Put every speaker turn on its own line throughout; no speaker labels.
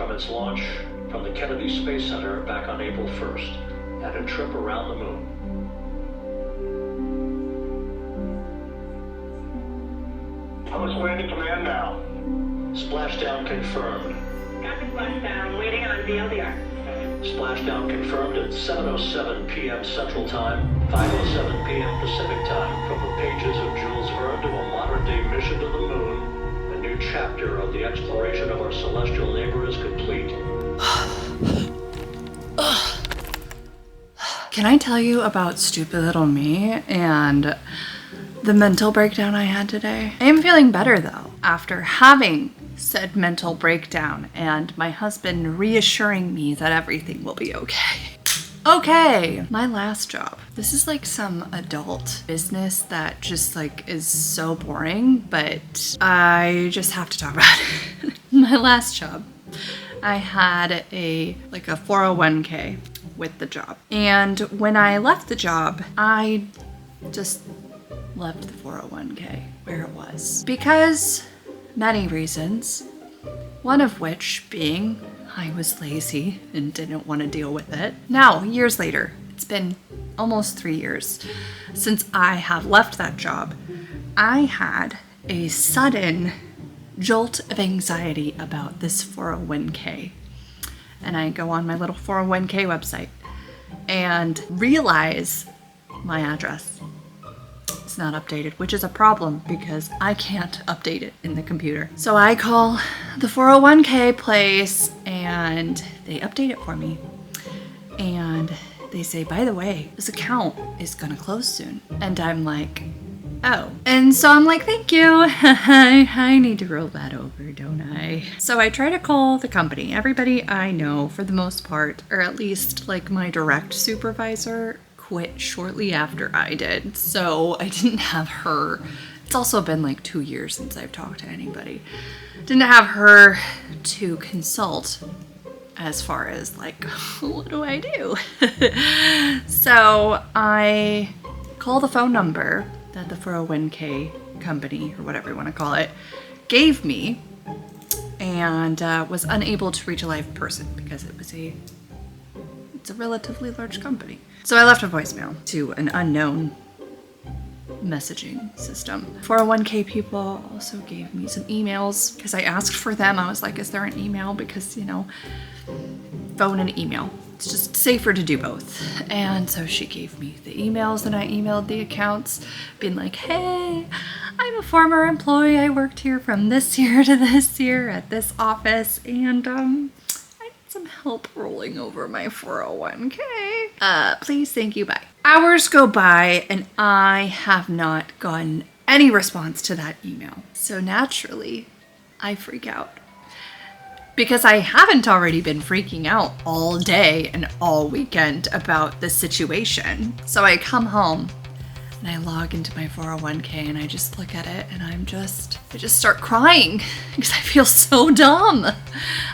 from its launch from the Kennedy Space Center back on April 1st and a trip around the moon.
Post landing command now.
Splashdown confirmed.
Copy splashdown, waiting on VLDR.
Splashdown confirmed at 7:07 p.m. Central Time, 5:07 p.m. Pacific Time, from the pages of Jules Verne to a modern-day mission to the moon. A new chapter of the exploration of our celestial neighbor is complete.
Can I tell you about stupid little me and the mental breakdown I had today? I am feeling better though, after having said mental breakdown and my husband reassuring me that everything will be okay. Okay, my last job. This is like some adult business that just like is so boring, but I just have to talk about it. My last job, I had a 401k with the job. And when I left the job, I just left the 401k where it was. Because many reasons, one of which being I was lazy and didn't want to deal with it. Now, years later, it's been almost 3 years since I have left that job. I had a sudden jolt of anxiety about this 401k. And I go on my little 401k website and realize my address is not updated, which is a problem because I can't update it in the computer. So I call the 401k place and they update it for me. And they say, by the way, this account is gonna close soon. And I'm like, oh. And so I'm like, thank you. I need to roll that over, don't I? So I try to call the company. Everybody I know, for the most part, or at least like my direct supervisor, quit shortly after I did. So I didn't have her. It's also been like 2 years since I've talked to anybody. Didn't have her to consult as far as like, what do I do? So I call the phone number that the 401k company, or whatever you want to call it, gave me, and was unable to reach a live person because it's a relatively large company. So I left a voicemail to an unknown messaging system. 401k people also gave me some emails because I asked for them. I was like, is there an email? Because, you know, phone and email. It's just safer to do both. And so she gave me the emails and I emailed the accounts being like, hey, I'm a former employee. I worked here from this year to this year at this office and I need some help rolling over my 401k. Please, thank you, bye. Hours go by and I have not gotten any response to that email. So naturally, I freak out. Because I haven't already been freaking out all day and all weekend about the situation. So I come home and I log into my 401k and I just look at it and I just start crying because I feel so dumb.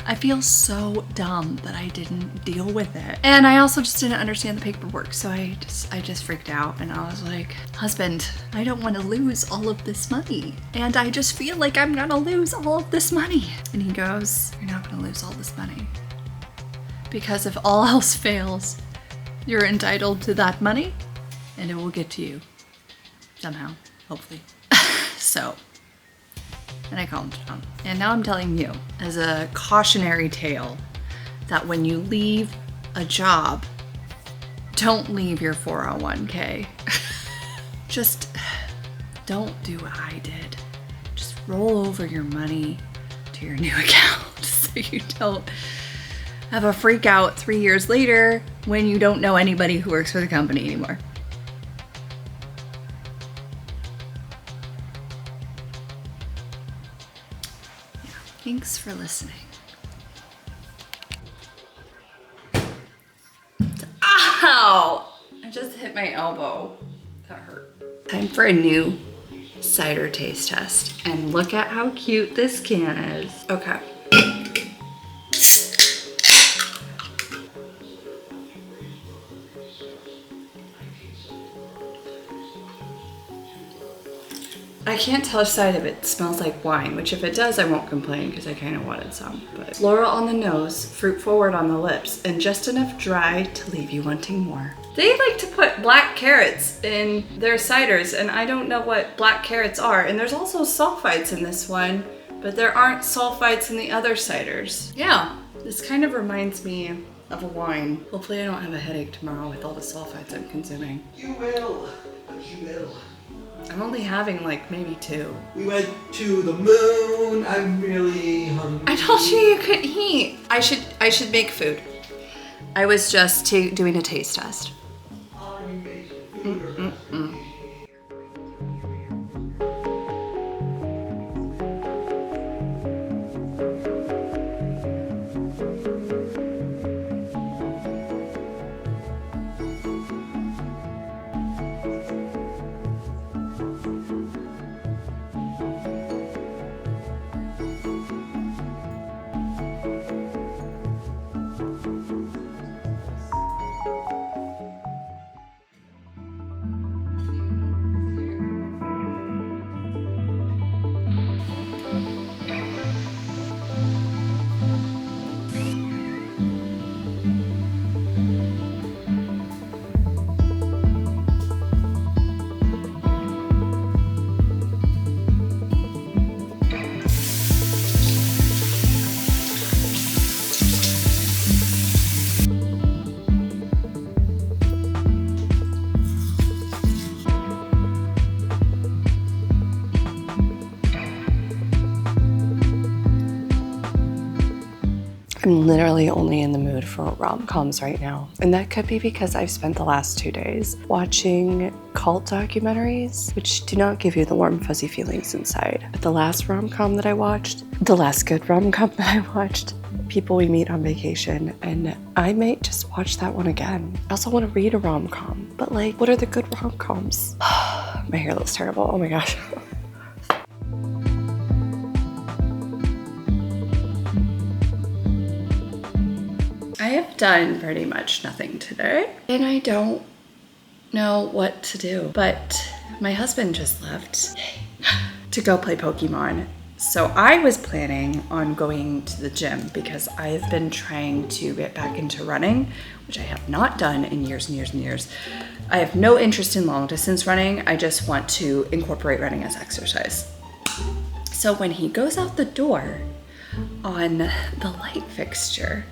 I feel so dumb that I didn't deal with it. And I also just didn't understand the paperwork. So I just freaked out and I was like, husband, I don't want to lose all of this money. And I just feel like I'm gonna lose all of this money. And he goes, you're not gonna lose all this money. Because if all else fails, you're entitled to that money and it will get to you. Somehow, hopefully. So, and I calmed down. And now I'm telling you, as a cautionary tale, that when you leave a job, don't leave your 401k. Just don't do what I did. Just roll over your money to your new account so you don't have a freak out 3 years later when you don't know anybody who works for the company anymore. Thanks for listening. Ow! I just hit my elbow. That hurt. Time for a new cider taste test. And look at how cute this can is. Okay. I can't tell decide if it smells like wine, which if it does, I won't complain because I kind of wanted some. But floral on the nose, fruit forward on the lips, and just enough dry to leave you wanting more. They like to put black carrots in their ciders, and I don't know what black carrots are. And there's also sulfites in this one, but there aren't sulfites in the other ciders. Yeah, this kind of reminds me of a wine. Hopefully I don't have a headache tomorrow with all the sulfites I'm consuming.
You will. You will.
I'm only having like maybe 2.
We went to the moon. I'm really hungry.
I told you couldn't eat. I should make food. I was just doing a taste test. I'm literally only in the mood for rom-coms right now. And that could be because I've spent the last 2 days watching cult documentaries, which do not give you the warm, fuzzy feelings inside. But the last rom-com that I watched, the last good rom-com that I watched, People We Meet on Vacation, and I might just watch that one again. I also want to read a rom-com, but like, what are the good rom-coms? My hair looks terrible, oh my gosh. I have done pretty much nothing today, and I don't know what to do. But my husband just left to go play Pokemon. So I was planning on going to the gym because I have been trying to get back into running, which I have not done in years and years and years. I have no interest in long distance running. I just want to incorporate running as exercise. So when he goes out the door on the light fixture,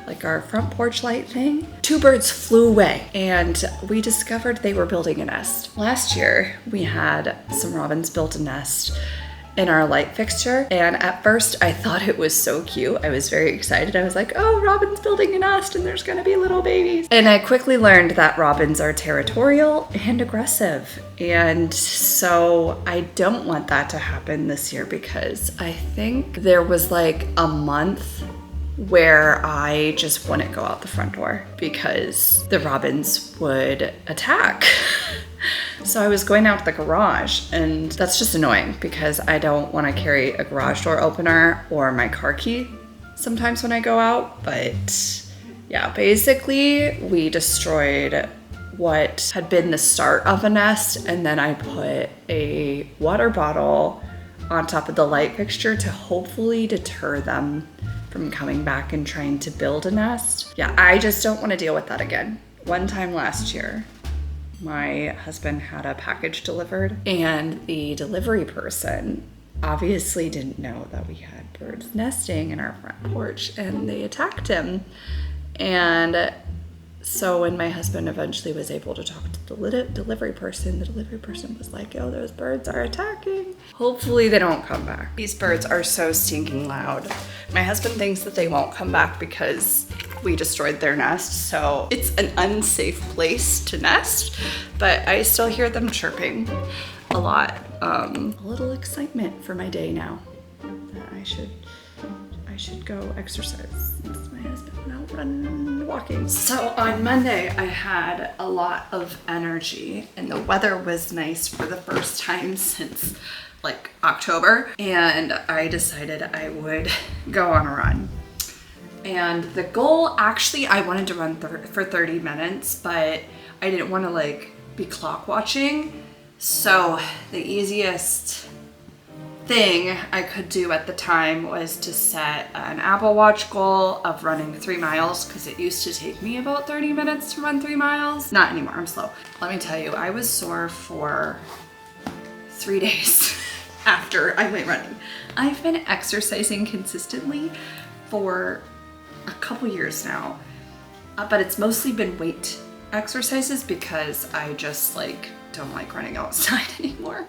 like our front porch light thing, 2 birds flew away, and we discovered they were building a nest. Last year, we had some robins build a nest in our light fixture, and at first I thought it was so cute. I was very excited. I was like, oh, robin's building a nest and there's gonna be little babies. And I quickly learned that robins are territorial and aggressive. And so I don't want that to happen this year because I think there was like a month where I just wouldn't go out the front door because the robins would attack. So I was going out to the garage, and that's just annoying because I don't want to carry a garage door opener or my car key sometimes when I go out. But yeah, basically we destroyed what had been the start of a nest, and then I put a water bottle on top of the light fixture to hopefully deter them from coming back and trying to build a nest. Yeah, I just don't want to deal with that again. One time last year, my husband had a package delivered, and the delivery person obviously didn't know that we had birds nesting in our front porch, and they attacked him. And so when my husband eventually was able to talk to the delivery person was like, oh, those birds are attacking. Hopefully they don't come back. These birds are so stinking loud. My husband thinks that they won't come back because we destroyed their nest, so it's an unsafe place to nest, but I still hear them chirping a lot. A little excitement for my day now that I should go exercise since my husband went out running, walking. So on Monday, I had a lot of energy, and the weather was nice for the first time since like October, and I decided I would go on a run. And the goal, actually, I wanted to run for 30 minutes, but I didn't want to like be clock watching. So the easiest thing I could do at the time was to set an Apple Watch goal of running 3 miles, because it used to take me about 30 minutes to run 3 miles. Not anymore, I'm slow. Let me tell you, I was sore for 3 days after I went running. I've been exercising consistently for a couple years now, but it's mostly been weight exercises because I just like don't like running outside anymore.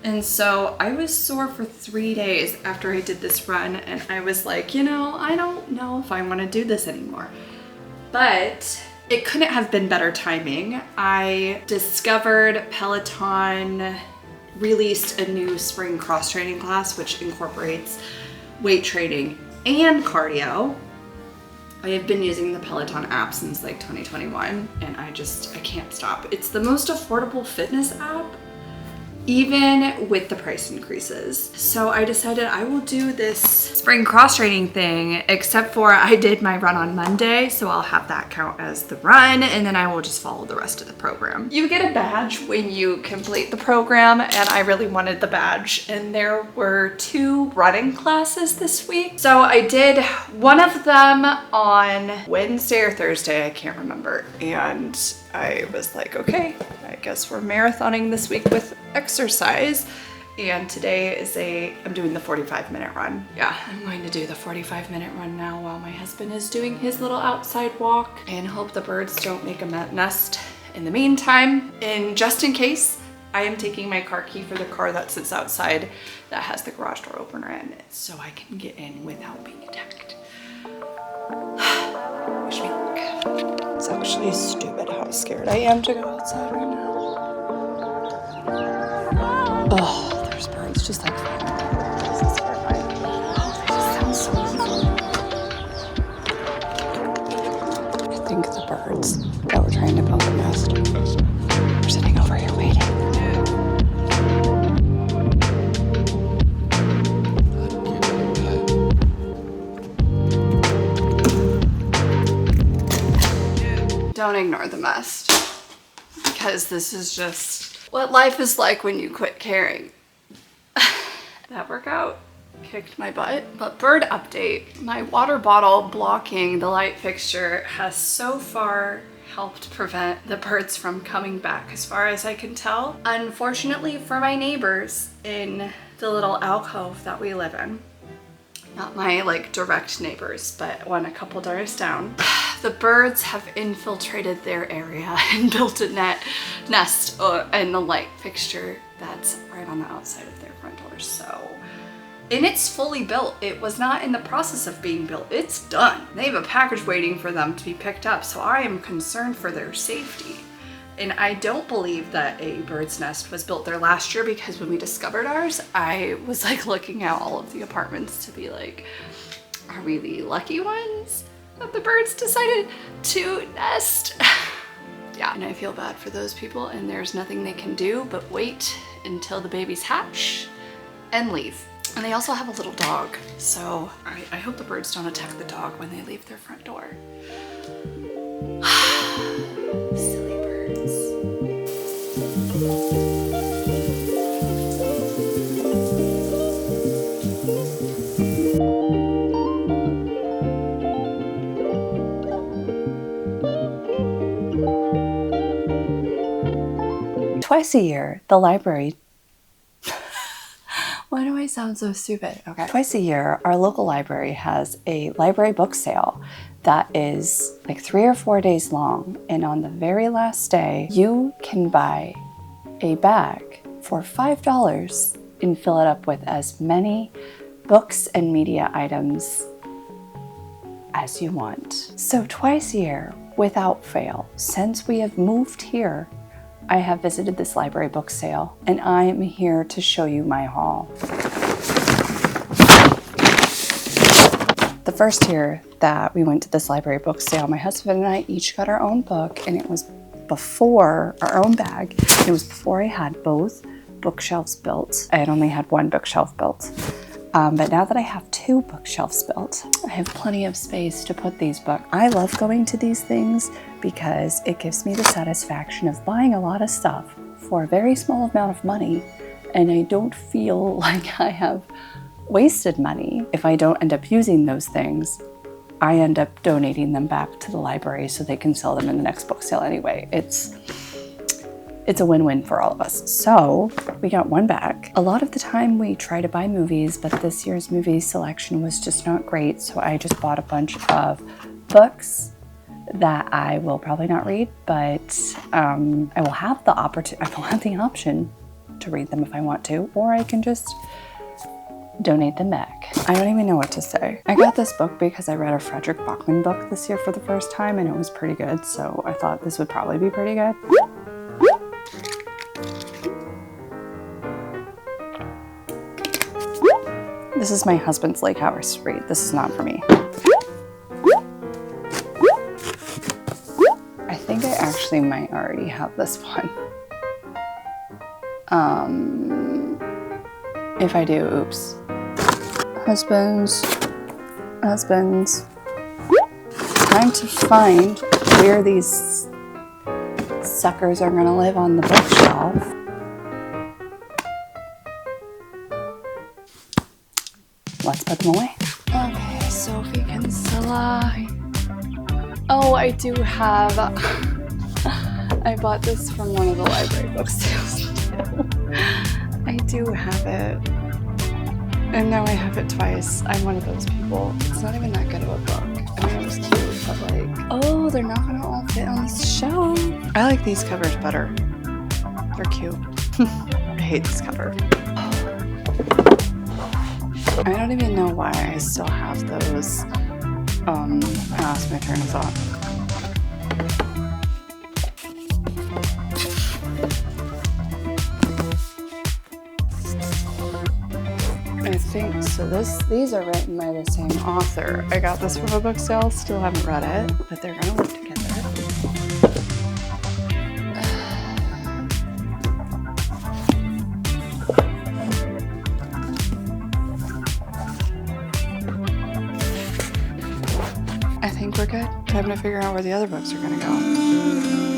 And so I was sore for 3 days after I did this run, and I was like, you know, I don't know if I want to do this anymore. But it couldn't have been better timing. I discovered Peloton released a new spring cross training class, which incorporates weight training and cardio. I have been using the Peloton app since like 2021, and I can't stop. It's the most affordable fitness app, even with the price increases. So I decided I will do this spring cross training thing, except for I did my run on Monday, so I'll have that count as the run, and then I will just follow the rest of the program. You get a badge when you complete the program, and I really wanted the badge, and there were 2 running classes this week. So I did one of them on Wednesday or Thursday, I can't remember, and I was like, okay, I guess we're marathoning this week with exercise. And today is I'm doing the 45-minute run. Yeah, I'm going to do the 45-minute run now while my husband is doing his little outside walk, and hope the birds don't make a nest in the meantime. And just in case, I am taking my car key for the car that sits outside that has the garage door opener in it, so I can get in without being attacked. Wish me luck. It's actually stupid how scared I am to go outside right now. Oh, there's birds just like flying around. This is terrifying. Oh, they just sound so evil. I think the birds that were trying to build the nest are sitting over here waiting. Don't ignore the mess, because this is just what life is like when you quit caring. That workout kicked my butt. But bird update, my water bottle blocking the light fixture has so far helped prevent the birds from coming back, as far as I can tell. Unfortunately for my neighbors in the little alcove that we live in, not my like direct neighbors, but one a couple doors down, the birds have infiltrated their area and built a nest in the light fixture that's right on the outside of their front door. So, and it's fully built. It was not in the process of being built. It's done. They have a package waiting for them to be picked up. So I am concerned for their safety. And I don't believe that a bird's nest was built there last year, because when we discovered ours, I was like looking at all of the apartments to be like, are we the lucky ones that the birds decided to nest? Yeah, and I feel bad for those people, and there's nothing they can do but wait until the babies hatch and leave. And they also have a little dog, so I hope the birds don't attack the dog when they leave their front door. Silly birds. Twice a year, the library... Why do I sound so stupid? Okay. Twice a year, our local library has a library book sale that is like 3 or 4 days long. And on the very last day, you can buy a bag for $5 and fill it up with as many books and media items as you want. So twice a year, without fail, since we have moved here, I have visited this library book sale, and I am here to show you my haul. The first year that we went to this library book sale, my husband and I each got our own book, and it was before our own bag. It was before I had both bookshelves built. I had only had one bookshelf built. But now that I have 2 bookshelves built, I have plenty of space to put these books. I love going to these things because it gives me the satisfaction of buying a lot of stuff for a very small amount of money and I don't feel like I have wasted money. If I don't end up using those things, I end up donating them back to the library so they can sell them in the next book sale anyway. It's a win-win for all of us. So we got one back. A lot of the time we try to buy movies, but this year's movie selection was just not great. So I just bought a bunch of books that I will probably not read, but I will have the option to read them if I want to, or I can just donate them back. I don't even know what to say. I got this book because I read a Frederick Bachman book this year for the first time and it was pretty good, so I thought this would probably be pretty good. This is my husband's Lake House read. This is not for me. I think I actually might already have this one. If I do, oops. Husbands. Time to find where these suckers are gonna live on the bookshelf. Let's put them away. Okay, Sophie Kinsella. Oh, I do have, I bought this from one of the library book sales too. I do have it. And now I have it twice. I'm one of those people. It's not even that good of a book. I mean, it was cute, but like, oh, they're not gonna all fit on this shelf. I like these covers better. They're cute. I hate this cover. I don't even know why I still have those. I lost my train of thought. I think so. These are written by the same author. I got this from a book sale, still haven't read it, but they're gonna work together. I think we're good. Time to figure out where the other books are gonna go.